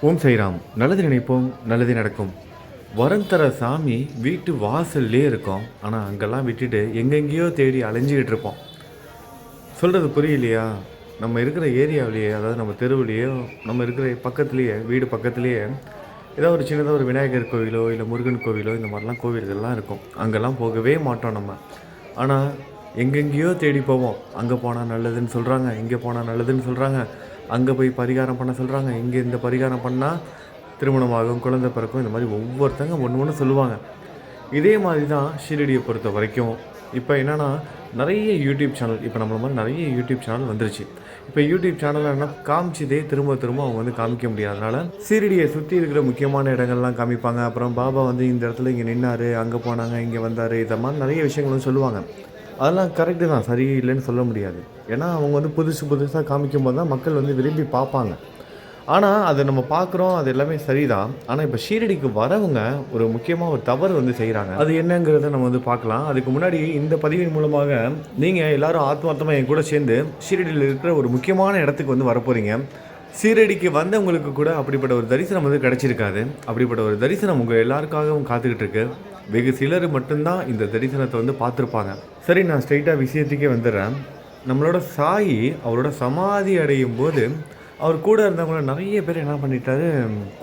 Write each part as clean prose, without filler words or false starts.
ஓம் சைராம். நல்லது நினைப்போம், நல்லது நடக்கும். வரம் தர சாமி வீட்டு வாசல்லே இருக்கும். ஆனால் அங்கெல்லாம் விட்டுட்டு எங்கெங்கேயோ தேடி அலைஞ்சிக்கிட்டு இருப்போம். சொல்கிறது புரியலையா? நம்ம இருக்கிற ஏரியாவிலேயே, அதாவது நம்ம தெருவுலேயோ, நம்ம இருக்கிற பக்கத்துலேயே, வீடு பக்கத்துலேயே ஏதோ ஒரு சின்னதாக ஒரு விநாயகர் கோவிலோ இல்லை முருகன் கோவிலோ இந்த மாதிரிலாம் கோவில்கள்லாம் இருக்கும். அங்கெல்லாம் போகவே மாட்டோம் நம்ம. ஆனால் எங்கெங்கேயோ தேடி போவோம். அங்கே போனால் நல்லதுன்னு சொல்கிறாங்க, இங்கே போனால் நல்லதுன்னு சொல்கிறாங்க, அங்கே போய் பரிகாரம் பண்ண சொல்கிறாங்க, இங்கே இந்த பரிகாரம் பண்ணால் திருமணமாகும், குழந்தை பிறக்கும், இந்த மாதிரி ஒவ்வொருத்தங்க ஒன்று ஒன்று சொல்லுவாங்க. இதே மாதிரி தான் ஷீரடியை பொறுத்த வரைக்கும். இப்போ என்னென்னா நிறைய யூடியூப் சேனல், இப்போ நம்மள மாதிரி நிறைய யூடியூப் சேனல் வந்துருச்சு. இப்போ யூடியூப் சேனலில் என்ன காமிச்சதே திரும்ப திரும்ப அவங்க வந்து காமிக்க முடியாதனால ஷீரடியை சுற்றி இருக்கிற முக்கியமான இடங்கள்லாம் காமிப்பாங்க. அப்புறம் பாபா வந்து இந்த இடத்துல இங்கே நின்னார், அங்கே போனாங்க, இங்கே வந்தார், இதை மாதிரி நிறைய விஷயங்கள் வந்து சொல்லுவாங்க. அதெல்லாம் கரெக்டு தான், சரியில்லைன்னு சொல்ல முடியாது. ஏன்னா அவங்க வந்து புதுசாக காமிக்கும் போது தான் மக்கள் வந்து விரும்பி பார்ப்பாங்க. ஆனால் அதை நம்ம பார்க்குறோம், அது எல்லாமே சரிதான். ஆனால் இப்போ ஷீரடிக்கு வரவங்க ஒரு முக்கியமாக ஒரு தவறு வந்து செய்கிறாங்க. அது என்னங்கிறத நம்ம வந்து பார்க்கலாம். அதுக்கு முன்னாடி இந்த பதிவின் மூலமாக நீங்கள் எல்லோரும் ஆத்மார்த்தமாக என் கூட சேர்ந்து ஷீரடியில் இருக்கிற ஒரு முக்கியமான இடத்துக்கு வந்து வரப்போகிறீங்க. ஷீரடிக்கு வந்தவங்களுக்கு கூட அப்படிப்பட்ட ஒரு தரிசனம் வந்து கிடச்சிருக்காது. அப்படிப்பட்ட ஒரு தரிசனம் உங்கள் எல்லாருக்காகவும் காத்துக்கிட்டு இருக்கு. வெகு சிலர் மட்டும்தான் இந்த தரிசனத்தை வந்து பார்த்துருப்பாங்க. சரி, நான் ஸ்ட்ரைட்டாக விஷயத்துக்கே வந்துடுறேன். நம்மளோட சாயி அவரோட சமாதி அடையும் போது அவர் கூட இருந்தவங்கள நிறைய பேர் என்ன பண்ணிட்டாரு,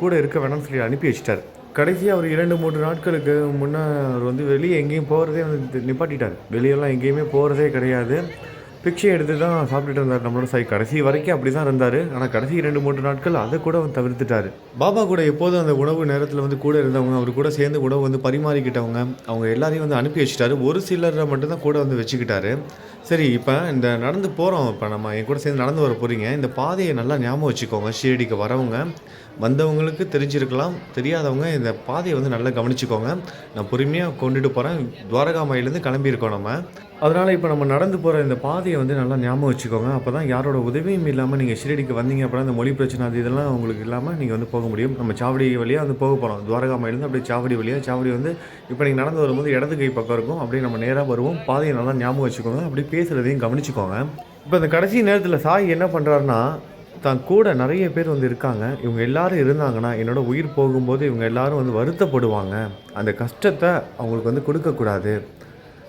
கூட இருக்க வேணாம்னு சொல்லி அனுப்பி வச்சிட்டார். கடைசியாக அவர் 2-3 நாட்களுக்கு முன்னே அவர் வந்து வெளியே எங்கேயும் போகிறதே வந்து நிப்பாட்டிட்டார். வெளியெல்லாம் எங்கேயுமே போகிறதே கிடையாது. பிக்ஷை எடுத்து தான் சாப்பிட்டுட்டு இருந்தார் நம்மளோட சாய். கடைசி வரைக்கும் அப்படி தான் இருந்தார். ஆனால் கடைசி 2-3 நாட்கள் அதை கூட வந்து தவிர்த்துட்டார். பாபா கூட எப்போதும் அந்த உணவு நேரத்தில் வந்து கூட இருந்தவங்க, அவர் கூட சேர்ந்து உணவு வந்து பரிமாறிக்கிட்டவங்க, அவங்க எல்லாரையும் வந்து அனுப்பி வச்சுட்டாரு. ஒரு சிலரை மட்டும்தான் கூட வந்து வச்சுக்கிட்டாரு. சரி, இப்போ இந்த நடந்து போகிறோம், இப்போ நம்ம என் கூட சேர்ந்து நடந்து வர போகிறீங்க. இந்த பாதையை நல்லா ஞாபகம் வச்சுக்கோங்க. ஷீரடிக்கு வரவங்க, வந்தவங்களுக்கு தெரிஞ்சிருக்கலாம், தெரியாதவங்க இந்த பாதையை வந்து நல்லா கவனிச்சுக்கோங்க. நான் பொறுமையாக கொண்டுட்டு போகிறேன். துவாரகாமாயிலேருந்து கிளம்பியிருக்கோம் நம்ம. அதனால் இப்போ நம்ம நடந்து போகிற இந்த பாதையை வந்து நல்லா ஞாபகம் வச்சுக்கோங்க. அப்போ தான் யாரோட உதவியும் இல்லாமல் நீங்கள் ஷீரடிக்கு வந்தீங்க அப்படின்னா இந்த மொழி பிரச்சனை அது இதெல்லாம் உங்களுக்கு இல்லாமல் நீங்கள் வந்து போக முடியும். நம்ம சாவடி வழியாக வந்து போக போகிறோம். துவாரகாமாயிலேருந்து அப்படியே சாவடி வந்து இப்போ நீங்கள் நடந்து வரும்போது இடது கை பக்கம் இருக்கும். அப்படியே நம்ம நேராக வருவோம். பாதையை நல்லா ஞாபகம் வச்சுக்கோங்க. அப்படி பேசுகிறதையும் கவனிச்சுக்கோங்க. இப்போ இந்த கடைசி நேரத்தில் சாய் என்ன பண்ணுறாருன்னா, தான் கூட நிறைய பேர் வந்து இருக்காங்க. இவங்க எல்லாரும் இருந்தாங்கன்னா என்னோட உயிர் போகும்போது இவங்க எல்லாரும் வந்து வருத்தப்படுவாங்க. அந்த கஷ்டத்தை அவங்களுக்கு வந்து கொடுக்கக்கூடாது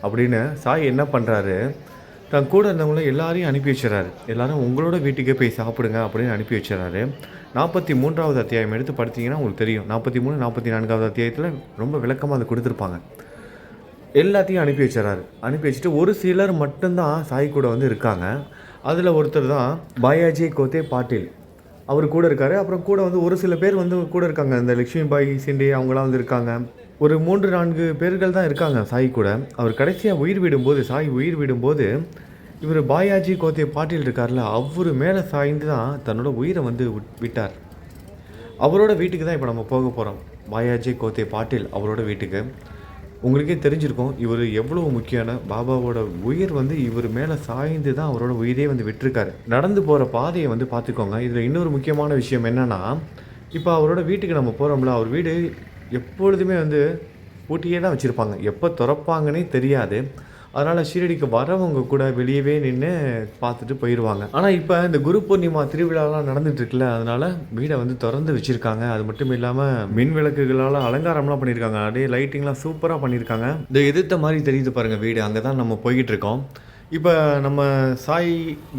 அப்படின்னு சாய் என்ன பண்ணுறாரு, தன் கூட இருந்தவங்கள எல்லாரையும் அனுப்பி வச்சுறாரு. எல்லாரும் உங்களோட வீட்டுக்கே போய் சாப்பிடுங்க அப்படின்னு அனுப்பி வச்சுறாரு. 43வது அத்தியாயம் எடுத்து படித்தீங்கன்னா உங்களுக்கு தெரியும். 43, 44வது அத்தியாயத்தில் ரொம்ப விளக்கமாக அதை கொடுத்துருப்பாங்க. எல்லாத்தையும் அனுப்பி வச்சுறாரு. அனுப்பி வச்சுட்டு ஒரு சிலர் மட்டும்தான் சாய் கூட வந்து இருக்காங்க. அதில் ஒருத்தர் தான் பாயாஜி கோத்தே பாட்டில். அவர் கூட இருக்கார். அப்புறம் கூட வந்து ஒரு சில பேர் வந்து கூட இருக்காங்க. இந்த லக்ஷ்மி பாய் சிண்டே அவங்களாம் வந்து இருக்காங்க. ஒரு 3-4 பேர்கள் தான் இருக்காங்க சாய் கூட. அவர் கடைசியாக உயிர் விடும்போது, சாய் உயிர் விடும்போது இவர் பாயாஜி கோத்தே பாட்டில் இருக்கார்ல, அவர் மேலே சாய்ந்து தான் தன்னோட உயிரை வந்து விட்டார். அவரோட வீட்டுக்கு தான் இப்போ நம்ம போக போகிறோம். பாயாஜி கோத்தே பாட்டில் அவரோட வீட்டுக்கு. உங்களுக்கே தெரிஞ்சிருக்கும் இவர் எவ்வளோ முக்கியமான பாபாவோட உயிர் வந்து இவர் மேலே சாய்ந்து தான் அவரோட உயிரே வந்து விட்டுருக்காரு. நடந்து போகிற பாதையை வந்து பார்த்துக்கோங்க. இதில் இன்னொரு முக்கியமான விஷயம் என்னென்னா, இப்போ அவரோட வீட்டுக்கு நம்ம போகிறோம்ல, அவர் வீடு எப்பொழுதுமே வந்து பூட்டியே தான் வச்சுருப்பாங்க. எப்போ திறப்பாங்கன்னே தெரியாது. அதனால் ஷீரடிக்கு வரவங்க கூட வெளியவே நின்று பார்த்துட்டு போயிடுவாங்க. ஆனால் இப்போ இந்த குரு பூர்ணிமா திருவிழாலாம் நடந்துகிட்ருக்குல்ல, அதனால் வீடை வந்து திறந்து வச்சுருக்காங்க. அது மட்டும் இல்லாமல் மின் விளக்குகளால் அலங்காரம்லாம் பண்ணியிருக்காங்க. அப்படியே லைட்டிங்லாம் சூப்பராக பண்ணியிருக்காங்க. இந்த எதிர்த்த மாதிரி தெரியுது பாருங்கள் வீடு. அங்கே தான் நம்ம போய்கிட்டு இருக்கோம். இப்போ நம்ம சாய்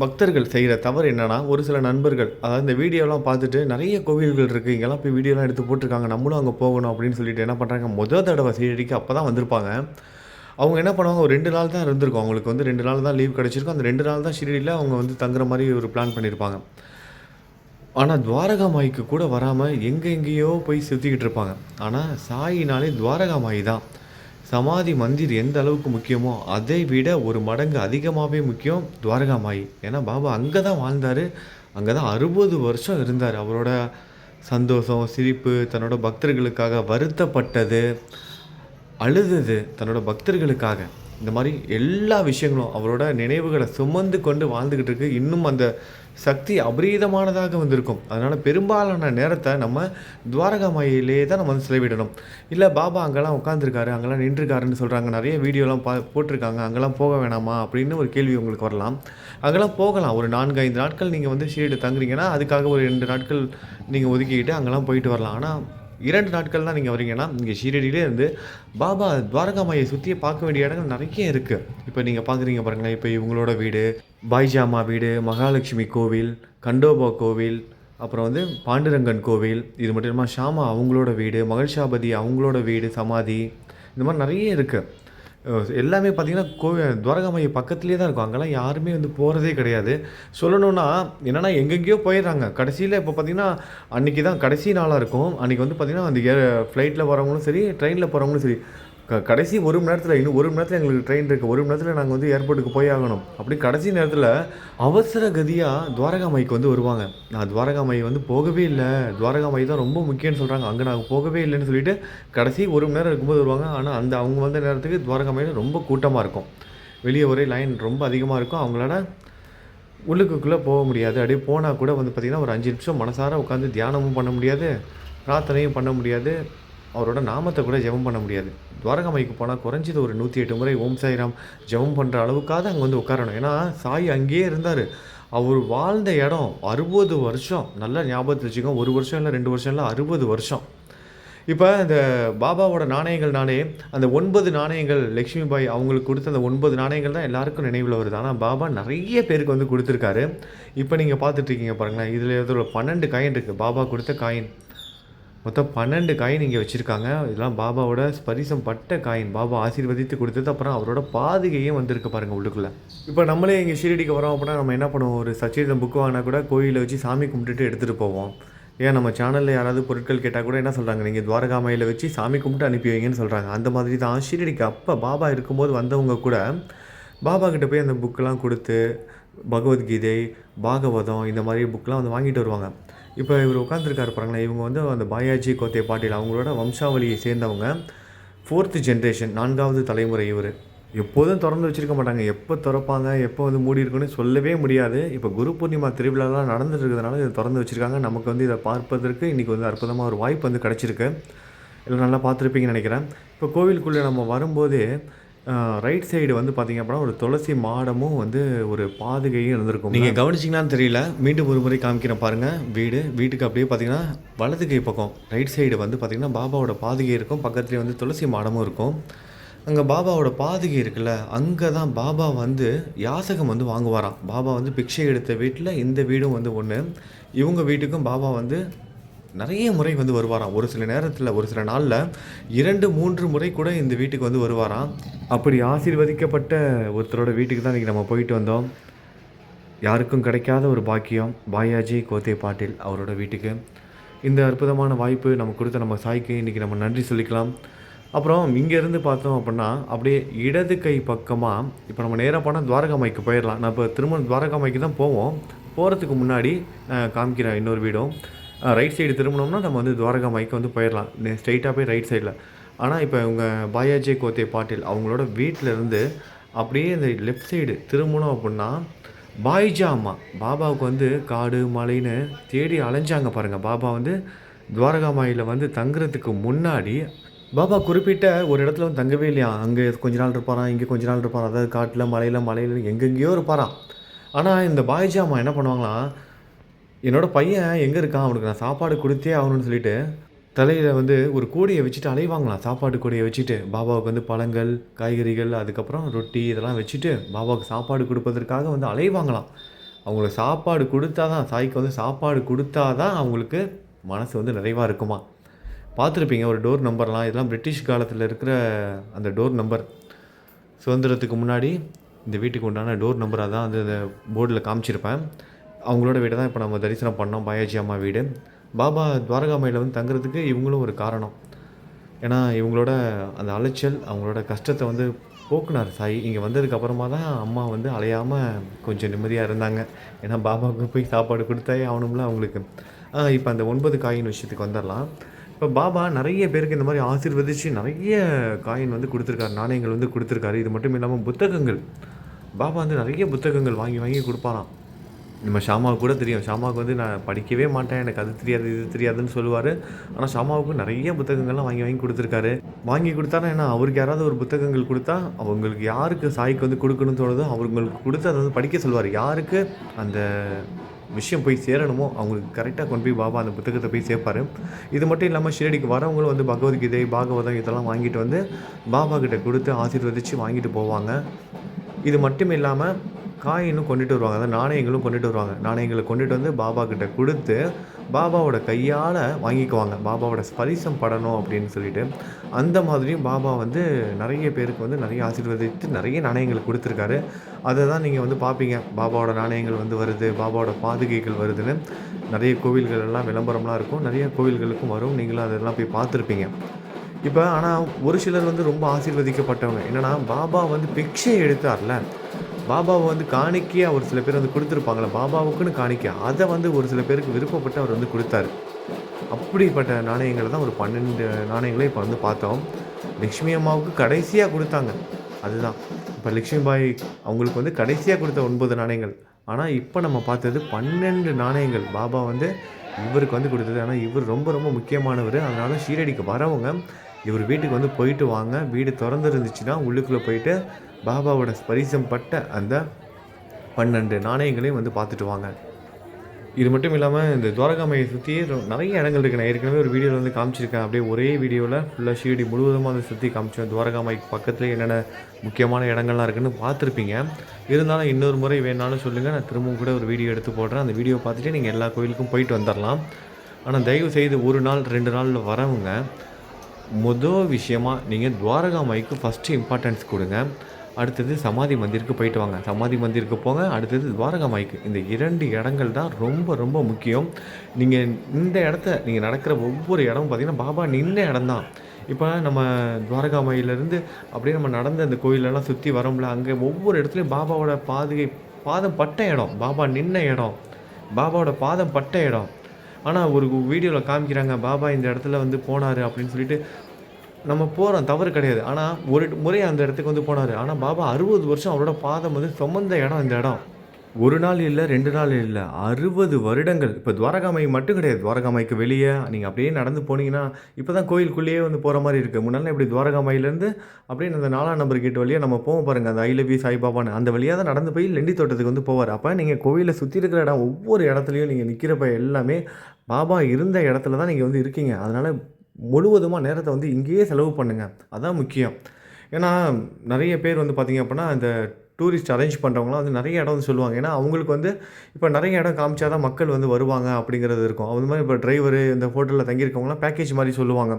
பக்தர்கள் செய்கிற தவறு என்னென்னா, ஒரு சில நண்பர்கள் அதாவது இந்த வீடியோலாம் பார்த்துட்டு நிறைய கோவில்கள் இருக்குது, இங்கெல்லாம் போய் வீடியோலாம் எடுத்து போட்டிருக்காங்க, நம்மளும் அங்கே போகணும் அப்படின்னு சொல்லிட்டு என்ன பண்ணுறாங்க, முதல் தடவை ஷீரடிக்கு அப்போ தான் வந்திருப்பாங்க. அவங்க என்ன பண்ணுவாங்க, ஒரு 2 நாள் தான் இருந்திருக்கும். அவங்களுக்கு வந்து 2 நாள் தான் லீவ் கிடச்சிருக்கும். அந்த 2 நாள் தான் ஷீரடியில் அவங்க வந்து தங்குற மாதிரி ஒரு பிளான் பண்ணியிருப்பாங்க. ஆனால் துவாரகாமாய்க்கு கூட வராமல் எங்கெங்கேயோ போய் சுற்றிக்கிட்டு இருப்பாங்க. ஆனால் சாயினாலே துவாரகாமாயி தான். சமாதி மந்திர் எந்த அளவுக்கு முக்கியமோ அதை விட ஒரு மடங்கு அதிகமாகவே முக்கியம் துவாரகாமாயி. ஏன்னா பாபா அங்கே தான் வாழ்ந்தார், அங்கே தான் 60 வருஷம் இருந்தார். அவரோட சந்தோஷம், சிரிப்பு, தன்னோட பக்தர்களுக்காக வருத்தப்பட்டது, அழுதது தன்னோட பக்தர்களுக்காக, இந்த மாதிரி எல்லா விஷயங்களும் அவரோட நினைவுகளை சுமந்து கொண்டு வாழ்ந்துக்கிட்டு இருக்கு. இன்னும் அந்த சக்தி அபரீதமானதாக வந்திருக்கும். அதனால் பெரும்பாலான நேரத்தை நம்ம துவாரகாமாயிலே தான் நம்ம வந்து செலவிடணும். இல்லை பாபா அங்கெல்லாம் உட்காந்துருக்காரு, அங்கெல்லாம் நின்றுருக்காருன்னு சொல்கிறாங்க, நிறைய வீடியோலாம் போட்டிருக்காங்க, அங்கெல்லாம் போக வேணாமா அப்படின்னு ஒரு கேள்வி உங்களுக்கு வரலாம். அங்கெல்லாம் போகலாம். ஒரு 4, 5 நாட்கள் நீங்கள் வந்து ஷீரடி தங்குறீங்கன்னா அதுக்காக ஒரு 2 நாட்கள் நீங்கள் ஒதுக்கிக்கிட்டு அங்கெல்லாம் போயிட்டு வரலாம். ஆனால் 2 நாட்கள் தான் நீங்கள் வரீங்கன்னா இங்கே ஷீரடியிலே இருந்து பாபா துவாரகாமாயை சுற்றியே பார்க்க வேண்டிய இடங்கள் நிறைய இருக்குது. இப்போ நீங்கள் பார்க்குறீங்க பாருங்களேன், இப்போ இவங்களோட வீடு, பாய்ஜாமா வீடு, மகாலட்சுமி கோவில், கண்டோபா கோவில், அப்புறம் வந்து பாண்டுரங்கன் கோவில், இது மட்டும் இல்லாமல் ஷாமா அவங்களோட வீடு, மகிழ்ஷாபதி அவங்களோட வீடு, சமாதி, இந்த மாதிரி நிறைய இருக்குது. எல்லாமே பார்த்திங்கன்னா துவாரகாமாயி பக்கத்துலேயே தான் இருக்கும். அங்கெல்லாம் யாருமே வந்து போகிறதே கிடையாது. சொல்லணுன்னா என்னென்னா எங்கெங்கேயோ போயிடுறாங்க. கடைசியில் இப்போ பார்த்திங்கன்னா அன்றைக்கி தான் கடைசி நாளாக இருக்கும். அன்றைக்கி வந்து பார்த்திங்கன்னா அந்த ஃப்ளைட்டில் வரவங்களும் சரி, ட்ரெயினில் போகிறவங்களும் சரி, கடைசி 1 மணி நேரத்தில், இன்னும் 1 மணி நேரத்தில் எங்களுக்கு ட்ரெயின் இருக்குது, 1 மணி நேரத்தில் நாங்கள் வந்து ஏர்போர்ட்டுக்கு போய் ஆகணும். அப்படி கடைசி நேரத்தில் அவசர கதியாக துவாரகாமாய்க்கு வந்து வருவாங்க. நான் துவாரகாமாய் வந்து போகவே இல்லை, துவாரகாமாய் தான் ரொம்ப முக்கியம்னு சொல்கிறாங்க, அங்கே நாங்கள் போகவே இல்லைன்னு சொல்லிட்டு கடைசி 1 மணி நேரம் இருக்கும்போது வருவாங்க. ஆனால் அவங்க வந்த நேரத்துக்கு துவாரகாமாயில் ரொம்ப கூட்டமாக இருக்கும். வெளியே ஒரே லைன் ரொம்ப அதிகமாக இருக்கும். அவங்களால உள்ளுக்குள்ளே போக முடியாது. அப்படியே போனால் கூட வந்து பார்த்திங்கன்னா ஒரு 5 நிமிஷம் மனசார உட்காந்து தியானமும் பண்ண முடியாது, பிரார்த்தனையும் பண்ண முடியாது, அவரோட நாமத்தை கூட ஜெபம் பண்ண முடியாது. துவாரகாமாய்க்கு போனால் குறைஞ்சது ஒரு 108 முறை ஓம் சாய்ராம் ஜெபம் பண்ணுற அளவுக்காக அங்கே வந்து உட்காரணும். ஏன்னா சாய் அங்கேயே இருந்தார். அவர் வாழ்ந்த இடம் 60 வருஷம். நல்லா ஞாபகத்தில் வச்சுக்கோங்க. 1 வருஷம் இல்லை, 2 வருஷம் இல்லை, 60 வருஷம். இப்போ இந்த பாபாவோட நாணயங்கள் அந்த 9 நாணயங்கள் லக்ஷ்மி பாய் அவங்களுக்கு கொடுத்த அந்த 9 நாணயங்கள் தான் எல்லாருக்கும் நினைவில் வருது. ஆனால் பாபா நிறைய பேருக்கு வந்து கொடுத்துருக்காரு. இப்போ நீங்கள் பார்த்துட்ருக்கீங்க பாருங்களேன், இதில் ஒரு 12 காயின் இருக்குது. பாபா கொடுத்த காயின் மொத்தம் 12 காயின் இங்கே வச்சுருக்காங்க. இதெல்லாம் பாபாவோட ஸ்பரிசம் பட்ட காயின், பாபா ஆசீர்வதித்து கொடுத்தது. அப்புறம் அவரோட பாதுகையும் வந்திருக்கு பாருங்கள் உள்ளுக்குள்ளே. இப்போ நம்மளே இங்கே ஷீரடிக்கு வரோம் அப்படின்னா நம்ம என்ன பண்ணுவோம், ஒரு சச்சரிதம் புக்கு வாங்கினா கூட கோயிலில் வச்சு சாமி கும்பிட்டுட்டு எடுத்துகிட்டு போவோம். ஏன் நம்ம சேனலில் யாராவது பொருட்கள் கேட்டால் கூட என்ன சொல்கிறாங்க, நீங்கள் துவாரகாமாயில் வச்சு சாமி கும்பிட்டு அனுப்பி வைங்கன்னு சொல்கிறாங்க. அந்த மாதிரி தான் ஷீரடிக்கு அப்போ பாபா இருக்கும்போது வந்தவங்க கூட பாபா கிட்ட போய் அந்த புக்கெலாம் கொடுத்து பகவத்கீதை, பாகவதம் இந்த மாதிரி புக்கெலாம் வந்து வாங்கிட்டு வருவாங்க. இப்போ இவர் உட்காந்துருக்காரு பாருங்களேன், இவங்க வந்து அந்த பாயாஜி கோத்தே பாட்டில் அவங்களோட வம்சாவளியை சேர்ந்தவங்க, 4th ஜென்ரேஷன், 4வது தலைமுறை. இவர் எப்போதும் திறந்து வச்சுருக்க மாட்டாங்க. எப்போ திறப்பாங்க, எப்போ வந்து மூடி இருக்குன்னு சொல்லவே முடியாது. இப்போ குரு பூர்ணிமா திருவிழாலாம் நடந்துட்டு இருக்கிறதுனால இதை திறந்து வச்சுருக்காங்க. நமக்கு வந்து இதை பார்ப்பதற்கு இன்றைக்கி வந்து அற்புதமாக ஒரு வாய்ப்பு வந்து கிடச்சிருக்கு. எல்லாம் நல்லா பார்த்துருப்பீங்கன்னு நினைக்கிறேன். இப்போ கோவிலுக்குள்ளே நம்ம வரும்போதே ரைட் சைடு வந்து பார்த்திங்க அப்படின்னா ஒரு துளசி மாடமும் வந்து ஒரு பாதுகையும் இருந்திருக்கும். நீங்கள் கவனிச்சிங்களான்னு தெரியல, மீண்டும் ஒரு முறை காமிக்கிறேன் பாருங்கள். வீட்டுக்கு அப்படியே பார்த்திங்கன்னா வலது கை பக்கம் ரைட் சைடு வந்து பார்த்திங்கன்னா பாபாவோட பாதுகை இருக்கும். பக்கத்துலேயே வந்து துளசி மாடமும் இருக்கும். அங்கே பாபாவோட பாதுகை இருக்குல்ல, அங்கே தான் பாபா வந்து யாசகம் வந்து வாங்குவாராம். பாபா வந்து பிக்ஷை எடுத்த வீட்டில் இந்த வீடும் வந்து ஒன்று. இவங்க வீட்டுக்கும் பாபா வந்து நிறைய முறை வந்து வருவாராம். ஒரு சில நேரத்தில், ஒரு சில நாளில் 2, 3 முறை கூட இந்த வீட்டுக்கு வந்து வருவாராம். அப்படி ஆசீர்வதிக்கப்பட்ட ஒருத்தரோட வீட்டுக்கு தான் இன்றைக்கி நம்ம போயிட்டு வந்தோம். யாருக்கும் கிடைக்காத ஒரு பாக்கியம், பாயாஜி கோத்தே பாட்டில் அவரோட வீட்டுக்கு. இந்த அற்புதமான வாய்ப்பு நமக்கு கொடுத்த நம்ம சாய்க்கு இன்றைக்கி நம்ம நன்றி சொல்லிக்கலாம். அப்புறம் இங்கேருந்து பார்த்தோம் அப்படின்னா அப்படியே இடது கை பக்கமாக இப்போ நம்ம நேராக போனால் துவாரகாமாய்க்கு போயிடலாம். நான் இப்போ திரும்ப துவாரகாமாய்க்கு தான் போவோம். போகிறதுக்கு முன்னாடி காமிக்கிறேன் இன்னொரு வீடும். ரைட் சைடு திரும்பினோம்னா நம்ம வந்து துவாரகாமாய்க்கு வந்து போயிடலாம், ஸ்ட்ரைட்டாக போய் ரைட் சைடில். ஆனால் இப்போ இவங்க பாயாஜி கோத்தே பாட்டில் அவங்களோட வீட்டிலேருந்து அப்படியே இந்த லெஃப்ட் சைடு திரும்பணும் அப்படின்னா பாய்ஜா அம்மா பாபாவுக்கு வந்து காடு மலைன்னு தேடி அலைஞ்சாங்க பாருங்கள். பாபா வந்து துவாரகாமாயில் வந்து தங்குறதுக்கு முன்னாடி பாபா குறிப்பிட்ட ஒரு இடத்துல வந்து தங்கவே இல்லையா. அங்கே கொஞ்ச நாள் இருப்பாராம், இங்கே கொஞ்ச நாள் இருப்பாராம். அதாவது காட்டில் மலையில் எங்கெங்கேயோ இருப்பாராம். ஆனால் இந்த பாய்ஜா அம்மா என்ன பண்ணுவாங்களாம், என்னோடய பையன் எங்கே இருக்கான், அவனுக்கு நான் சாப்பாடு கொடுத்தே ஆகணும்னு சொல்லிட்டு தலையில் வந்து ஒரு கூடையை வச்சுட்டு அலைவாங்களாம். சாப்பாடு கூடையை வச்சுட்டு பாபாவுக்கு வந்து பழங்கள், காய்கறிகள், அதுக்கப்புறம் ரொட்டி இதெல்லாம் வச்சுட்டு பாபாவுக்கு சாப்பாடு கொடுப்பதற்காக வந்து அலைவாங்களாம். அவங்களுக்கு சாப்பாடு கொடுத்தா தான், சாய்க்கு வந்து சாப்பாடு கொடுத்தா தான் அவங்களுக்கு மனசு வந்து நிறைவாக இருக்குமா. பார்த்துருப்பீங்க ஒரு டோர் நம்பர்லாம், இதெல்லாம் பிரிட்டிஷ் காலத்தில் இருக்கிற அந்த டோர் நம்பர். சுதந்திரத்துக்கு முன்னாடி இந்த வீட்டுக்கு உண்டான டோர் நம்பராக தான் அந்த போர்டில் காமிச்சிருப்பேன். அவங்களோட வீடை தான் இப்போ நம்ம தரிசனம் பண்ணோம், பாயாஜி அம்மா வீடு. பாபா துவாரகாமாயில் வந்து தங்குறதுக்கு இவங்களும் ஒரு காரணம். ஏன்னா இவங்களோட அந்த அலைச்சல், அவங்களோட கஷ்டத்தை வந்து போக்குனார் சாய். இங்கே வந்ததுக்கப்புறமா தான் அம்மா வந்து அலையாமல் கொஞ்சம் நிம்மதியாக இருந்தாங்க. ஏன்னா பாபாவுக்கு போய் சாப்பாடு கொடுத்தாயே ஆகணும்ல அவங்களுக்கு. இப்போ அந்த 9 காயின் விஷயத்துக்கு வந்துடலாம். இப்போ பாபா நிறைய பேருக்கு இந்த மாதிரி ஆசீர்வதித்து நிறைய காயின் வந்து கொடுத்துருக்காரு, நாணயங்கள் வந்து கொடுத்துருக்காரு. இது மட்டும் இல்லாமல் புத்தகங்கள், பாபா வந்து நிறைய புத்தகங்கள் வாங்கி கொடுப்பாராம். நம்ம ஷாமாவுக்கு கூட தெரியும். ஷாமாவுக்கு வந்து நான் படிக்கவே மாட்டேன். எனக்கு அது தெரியாது, இது தெரியாதுன்னு சொல்லுவாரு. ஆனா ஷாமாவுக்கு நெறைய புத்தகங்கள்லாம் வாங்கி வாங்கி குடுத்துருக்காரு. வாங்கி குடுத்தாருன்னா என்ன, அவருக்கு யாராவது ஒரு புத்தகங்கள் குடுத்தா, அவங்களுக்கு யாருக்கு சாய்க்கு வந்து குடுக்கணும்னு தோணுதோ, அவங்களுக்கு குடுத்து அத வந்து படிக்க சொல்லுவாரு. யாருக்கு அந்த விஷயம் போய் சேரணுமோ, அவங்களுக்கு கரெக்ட்டா கொண்டு போய் பாபா அந்த புத்தகத்த போய் சேர்ப்பாரு. இது மட்டும் இல்லாம ஷீரடிக்கு வரவங்களும் வந்து பகவத்கீதை, பாகவதம் இதெல்லாம் வாங்கிட்டு வந்து பாபா கிட்ட குடுத்து ஆசீர்வதிச்சு வாங்கிட்டு போவாங்க. இது மட்டும் இல்லாம, காயினும் கொண்டுட்டு வருவாங்க. அதாவது நாணயங்களும் கொண்டுட்டு வருவாங்க. நாணயங்கள கொண்டுட்டு வந்து பாபா கிட்ட குடுத்து, பாபாவோட கையால வாங்கிக்குவாங்க. பாபாவோட ஸ்பரிசம் படணும் அப்படின்னு சொல்லிட்டு. அந்த மாதிரியும் பாபா வந்து நெறைய பேருக்கு வந்து நெறைய ஆசீர்வதித்து நெறைய நாணயங்கள குடுத்துருக்காரு. அத தான் நீங்க வந்து பார்ப்பீங்க. பாபாவோட நாணயங்கள் வந்து வருது, பாபாவோட பாதுகைகள் வருதுன்னு நெறைய கோவில்கள் எல்லாம் விளம்பரம்லாம் இருக்கும். நெறைய கோவில்களுக்கும் வரும். நீங்களும் அதெல்லாம் போய் பார்த்துருப்பீங்க. இப்ப ஆனா ஒரு சிலர் வந்து ரொம்ப ஆசீர்வதிக்கப்பட்டவங்க. என்னன்னா, பாபா வந்து பிக்ஷை எடுத்தார்ல, பாபாவ வந்து காணிக்கையா ஒரு சில பேர் வந்து குடுத்துருப்பாங்கல்ல, பாபாவுக்குன்னு காணிக்கை. அத வந்து ஒரு சில பேருக்கு விருப்பப்பட்டு அவர் வந்து குடுத்தாரு. அப்படிப்பட்ட நாணயங்கள தான் ஒரு 12 நாணயங்கள இப்ப வந்து பார்த்தோம். லக்ஷ்மி அம்மாவுக்கு கடைசியா குடுத்தாங்க. அதுதான். இப்ப லக்ஷ்மிபாய் அவங்களுக்கு வந்து கடைசியா குடுத்த 9 நாணயங்கள். ஆனா, இப்ப நம்ம பார்த்தது 12 நாணயங்கள். பாபா வந்து இவருக்கு வந்து குடுத்தது. ஆனா, இவர் ரொம்ப ரொம்ப முக்கியமானவரு. அதனால ஷீரடிக்கு வரவங்க, இவர் வீட்டுக்கு வந்து போயிட்டு வாங்க. வீடு தொறந்திருந்துச்சுன்னா, உள்ளுக்குள்ள போயிட்டு பாபாவோட ஸ்பரிசம் பட்ட அந்த 12 நாணயங்களையும் வந்து பார்த்துட்டு வாங்க. இது மட்டும் இல்லாம, இந்த துவாரகாமாய சுத்தி நெறைய இடங்கள் இருக்கு. நான் ஏற்கனவே ஒரு வீடியோல வந்து காமிச்சிருக்கேன். அப்படியே ஒரே வீடியோல ஃபுல்லா ஷீரடி முழுவதுமா வந்து சுத்தி காமிச்சேன். துவாரகாமாய்க்கு பக்கத்திலே என்னென்ன முக்கியமான இடங்கள்லாம் இருக்குன்னு பார்த்துருப்பீங்க. இருந்தாலும் இன்னொரு முறை வேணாலும் சொல்லுங்க. நான் திரும்பவும் கூட ஒரு வீடியோ எடுத்து போடுறேன். அந்த வீடியோ பார்த்துட்டு நீங்க எல்லா கோயிலுக்கும் போயிட்டு வந்துரலாம். ஆனா தயவு செய்து 1 நாள், 2 நாள்ல வரவங்க, விஷயமா நீங்க துவாரகாமாய்க்கு ஃபர்ஸ்ட்டு இம்பார்ட்டன்ஸ் குடுங்க. அடுத்தது சமாதி மந்திருக்கு போயிட்டு வாங்க. சமாதி மந்திருக்கு போங்க. அடுத்தது துவாரகாமாய்க்கு. இந்த 2 இடங்கள் தான் ரொம்ப ரொம்ப முக்கியம். நீங்க இந்த இடத்த நீங்க நடக்கிற ஒவ்வொரு இடமும் பார்த்தீங்கன்னா, பாபா நின்ன இடம் தான். இப்ப நம்ம துவாரகாமாயிலருந்து அப்படியே நம்ம நடந்து அந்த கோயிலெல்லாம் சுத்தி வரோம்ல, அங்க ஒவ்வொரு இடத்துலயும் பாபாவோட பாதம் பட்ட இடம். பாபா நின்ன இடம். பாபாவோட பாதம் பட்ட இடம். ஆனா ஒரு வீடியோல காமிக்கிறாங்க, பாபா இந்த இடத்துல வந்து போனாரு அப்படின்னு சொல்லிட்டு நம்ம போறோம். தவறு கிடையாது. ஆனா, ஒரு முறை அந்த இடத்துக்கு வந்து போனாரு. ஆனா, பாபா 60 வருஷம் அவரோட பாதம் வந்து சுமந்த இடம் இந்த இடம். 1 நாள் இல்ல, 2 நாள் இல்ல. 60 வருடங்கள். இப்ப துவாரகாமாய் மட்டும் கிடையாது. துவாரகாமாய்க்கு வெளிய நீங்க அப்படியே நடந்து போனீங்கன்னா, இப்ப தான் கோயிலுக்குள்ளேயே வந்து போற மாரி இருக்கு. முன்னாடிலாம் எப்படி துவாரகாமாயிலேருந்து அப்படியே அந்த 4ஆம் நம்பர் கேட் வழியா நம்ம போவோம் பாருங்க. அந்த ஐ லவ் யூ சாய்பாபான்னு. அந்த வழியா தான் நடந்து போய் லெண்டி தோட்டத்துக்கு வந்து போவாரு. அப்ப நீங்க கோவில சுத்தி இருக்கிற இடம் ஒவ்வொரு இடத்துலயும் நீங்க நிக்கிறப்ப எல்லாமே பாபா இருந்த இடத்துல தான் நீங்க வந்து இருக்கீங்க. அதனால முழுவதுமா நேரத்த வந்து இங்கேயே செலவு பண்ணுங்க. அதான் முக்கியம். ஏன்னா, நெறைய பேர் வந்து பார்த்தீங்க அப்பன்னா, இந்த டூரிஸ்ட் அரேஞ்ச் பண்றவங்கலாம் வந்து நெறைய இடம் வந்து சொல்லுவாங்க. ஏன்னா, அவங்களுக்கு வந்து இப்ப நெறைய இடம் காமிச்சா தான் மக்கள் வந்து வருவாங்க அப்படிங்கிறது இருக்கும். அது மாரி இப்ப டிரைவரு இந்த ஹோட்டல்ல தங்கியிருக்கவங்கலாம் பேக்கேஜ் மாரி சொல்லுவாங்க.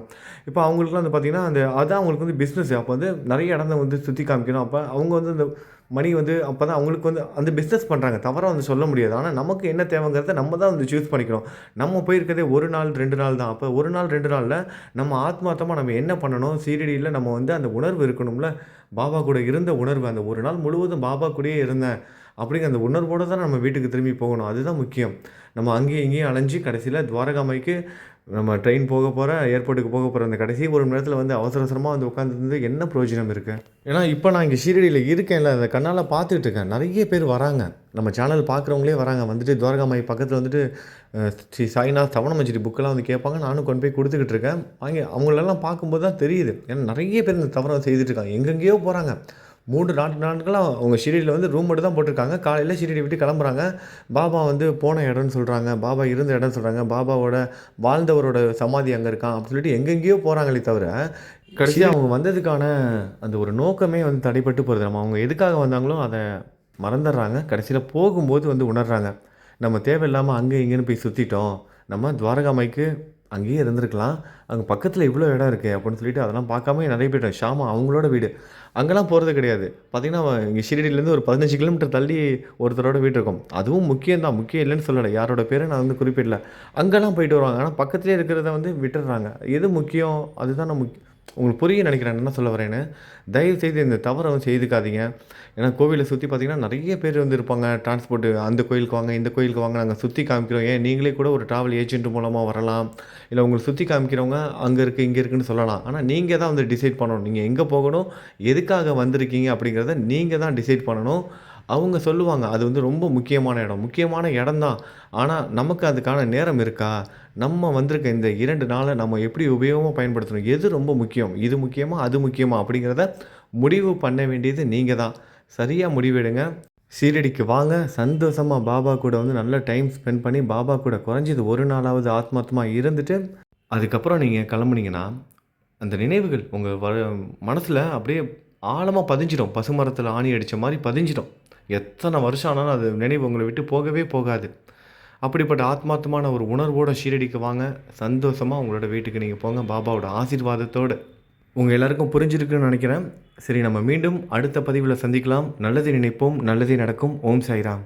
இப்ப அவங்களுக்குலாம் வந்து பார்த்தீங்கன்னா, அதான் அவங்களுக்கு வந்து பிசினஸ். அப்ப வந்து நெறைய இடத்த வந்து சுத்தி காமிக்கணும். அப்ப அவங்க வந்து இந்த மணி வந்து அப்பதான் அவங்களுக்கு வந்து அந்த பிசினஸ் பண்றாங்க. தவறா வந்து சொல்ல முடியாது. ஆனா, நமக்கு என்ன தேவைங்கிறத நம்ம தான் வந்து சூஸ் பண்ணிக்கணும். நம்ம போயிருக்கிறதே 1 நாள், 2 நாள் தான். அப்ப 1 நாள், 2 நாள்ல நம்ம ஆத்மார்த்தமா நம்ம என்ன பண்ணணும்? சீரடியில நம்ம வந்து அந்த உணர்வு இருக்கணும்ல. பாபா கூட இருந்த உணர்வு. அந்த 1 நாள் முழுவதும் பாபா கூடயே இருந்தேன். அப்படிங்கிற அந்த உணர்வோட தான் நம்ம வீட்டுக்கு திரும்பி போகணும். அதுதான் முக்கியம். நம்ம அங்கேயும் இங்கேயும் அலைஞ்சு கடைசியில துவாரகாமாய்க்கு நம்ம ட்ரெயின் போக போற, ஏர்போர்ட்டுக்கு போக போற அந்த கடைசி 1 மணி நேரத்தில வந்து அவசர அவசரமா வந்து உட்காந்துருந்து என்ன பிரயோஜனம் இருக்கு? ஏன்னா, இப்ப நான் இங்க ஷீரடியில இருக்கேன்ல, அத கண்ணால பார்த்துட்டு இருக்கேன். நெறைய பேர் வராங்க. நம்ம சேனல் பார்க்குறவங்களே வராங்க. வந்துட்டு துவாரகாமாய் பக்கத்தில வந்துட்டு ஸ்ரீ சாய்நாத் தவணமஞ்சரி புக்கெல்லாம் வந்து கேட்பாங்க. நானும் கொண்டு போய் குடுத்துக்கிட்டு இருக்கேன். அவங்களெல்லாம் பார்க்கும்போது தான் தெரியுது. ஏன்னா நெறைய பேர் இந்த தவற செய்துட்டு இருக்காங்க. எங்கெங்கேயோ போறாங்க. 3, 4 நாட்களா அவங்க ஷீரடியில வந்து ரூம் மட்டும் தான் போட்டிருக்காங்க. காலையில ஷீரடி விட்டு கிளம்புறாங்க. பாபா வந்து போன இடம்னு சொல்றாங்க. பாபா இருந்த இடம்னு சொல்றாங்க. பாபாவோட வாழ்ந்தவரோட சமாதி அங்க இருக்கான் அப்படின்னு சொல்லிட்டு எங்கெங்கேயோ போறாங்களே தவிர, கடைசியா அவங்க வந்ததுக்கான அந்த ஒரு நோக்கமே வந்து தடைப்பட்டு போறது. அவங்க எதுக்காக வந்தாங்களோ அத மறந்துடுறாங்க. கடைசியில போகும்போது வந்து உணர்றாங்க. நம்ம தேவையில்லாம அங்க இங்கன்னு போய் சுத்திட்டோம். நம்ம துவாரகாமாய்க்கு அங்கேயே இருந்திருக்கலாம். அங்க பக்கத்துல இவ்ளோ இடம் இருக்கே அப்படின்னு சொல்லிட்டு அதெல்லாம் பார்க்காம நெறைய பேர் ஷாமா அவங்களோட வீடு. அங்கலாம் போறது கிடையாது. பார்த்தீங்கன்னா, இங்க ஷீரடியிலேருந்து ஒரு 15 கிலோமீட்டர் தள்ளி ஒருத்தரோட வீடு இருக்கும். அதுவும் முக்கியம் தான். முக்கியம் இல்லன்னு சொல்லல. யாரோட பேர நான் வந்து குறிப்பிடல. அங்கலாம் போயிட்டு வருவாங்க. ஆனா பக்கத்திலேயே இருக்கிறத வந்து விட்டுர்றாங்க. எது முக்கியம்? அதுதான் உங்களுக்கு புரியும்னு நெனைக்கிறேன் நான் என்ன சொல்ல வரேன்னு. தயவுசெய்து இந்த தவற வந்து செய்துக்காதீங்க. ஏன்னா கோவில சுத்தி பார்த்தீங்கன்னா, நெறைய பேர் வந்து இருப்பாங்க. டிரான்ஸ்போர்ட் அந்த கோயிலுக்கு வாங்க, இந்த கோயிலுக்கு வாங்க நாங்க சுத்தி காமிக்கிறோம். ஏன் நீங்களே கூட ஒரு டிராவல் ஏஜென்ட் மூலமா வரலாம். இல்ல உங்கள சுத்தி காமிக்கிறவங்க அங்க இருக்கு, இங்க இருக்குன்னு சொல்லலாம். ஆனா நீங்க தான் வந்து டிசைட் பண்ணணும். நீங்க எங்க போகணும்? எதுக்காக வந்திருக்கீங்க? அப்படிங்கிறத நீங்க தான் டிசைட் பண்ணணும். அவங்க சொல்லுவாங்க, அது வந்து ரொம்ப முக்கியமான இடம். முக்கியமான இடம் தான். ஆனா, நமக்கு அதுக்கான நேரம் இருக்கா? நம்ம வந்திருக்க இந்த 2 நாள நம்ம எப்படி உபயோகமா பயன்படுத்தணும்? எது ரொம்ப முக்கியம்? இது முக்கியமா? அது முக்கியமா? அப்படிங்கிறத முடிவு பண்ண வேண்டியது நீங்க தான். சரியா முடிவெடுங்க. சீரடிக்கு வாங்க. சந்தோஷமா பாபா கூட வந்து நல்ல டைம் ஸ்பெண்ட் பண்ணி, பாபா கூட குறைஞ்சது 1 நாளாவது ஆத்மார்த்தமா இருந்துட்டு, அதுக்கப்புறம் நீங்க கிளம்புனீங்கன்னா, அந்த நினைவுகள் உங்க மனசுல அப்படியே ஆழமா பதிஞ்சிடும். பசுமரத்தில ஆணி அடிச்ச மாரி பதிஞ்சிடும். எத்தன வருஷம் ஆனாலும் அது நினைவு உங்கள விட்டு போகவே போகாது. அப்படிப்பட்ட ஆத்மார்த்தமான ஒரு உணர்வோட ஷீரடிக்கு வாங்க. சந்தோஷமா உங்களோட வீட்டுக்கு நீங்க போங்க. பாபாவோட ஆசீர்வாதத்தோட. உங்க எல்லாருக்கும் புரிஞ்சிருக்குன்னு நெனைக்கிறேன். சரி, நம்ம மீண்டும் அடுத்த பதிவில சந்திக்கலாம். நல்லதை நினைப்போம், நல்லதே நடக்கும். ஓம் சாய்ராம்.